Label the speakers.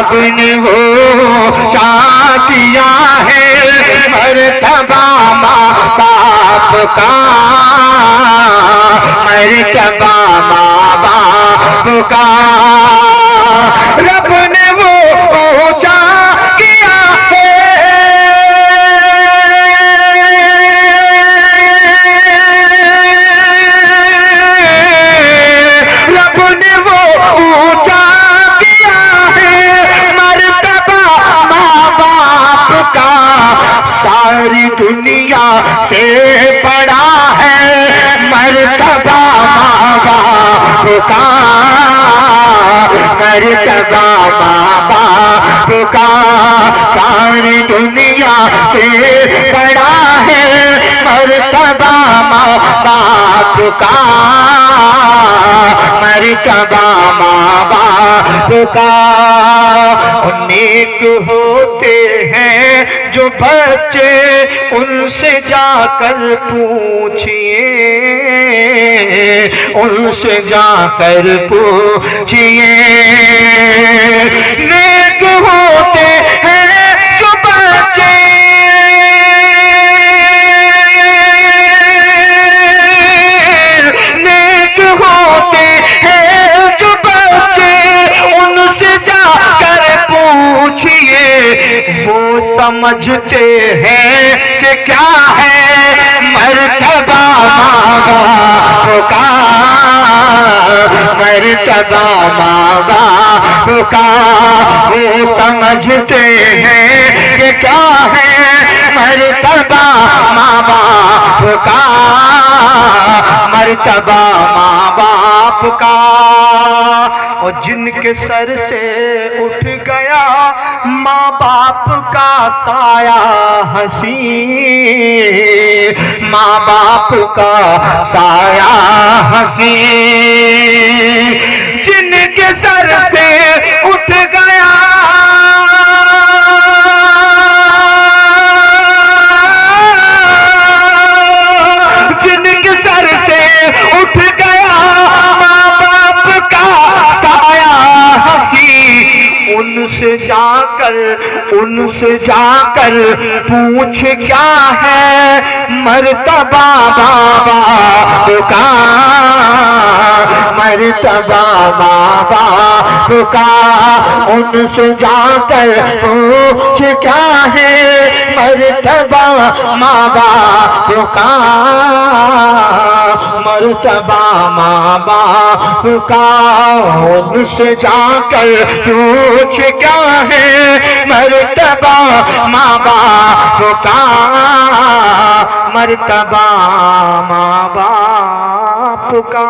Speaker 1: رب نے وہ چاہ کیا ہے مرتبہ ماں باپ کا، مرتبہ ماں باپ کا رب نے وہ اونچا کیا ہے، رب نے وہ اونچا کیا ہے مرتبہ ماں باپ کا، ساری دنیا سے بڑا ہے مرتبہ ماں باپ کا، مرتبہ ماں باپ کا ساری دنیا سے بڑا ہے مرتبہ ماں باپ کا، مرتبہ ماں باپ کا۔ نیک ہوتے ہیں جو بچے ان سے جا کر پوچھئے، ان سے جا کر پوچھئے، نیک ہوتے ہیں جو بچے نیک ہوتے ہیں جو بچے ان سے جا کر پوچھئے، وہ سمجھتے ہیں کہ کیا ہے مرتبہ ماں باپ کا، مرتبہ ماں باپ کا، وہ سمجھتے ہیں کہ کیا ہے مرتبہ ماں باپ کا، مرتبہ ماں باپ کا۔ اور جن کے سر سے اٹھ گیا ماں باپ کا سایہ حسین، ماں باپ کا سایہ حسین، جن کے سر سے اٹھ گیا جن کے سر سے اٹھ گیا ماں باپ کا سایہ حسین، ان سے جا کر پوچھ کیا ہے مرتبہ ماں باپ کا، مرتبہ ماں باپ کا، ان سے جا کر پوچھ کیا ہے مرتبہ ماں باپ کا، مرتبہ ماں باپ کا، ان سے جا کر پوچھ کیا ہے مرتبہ ماں باپ کا، مرتبہ ماں باپ کا۔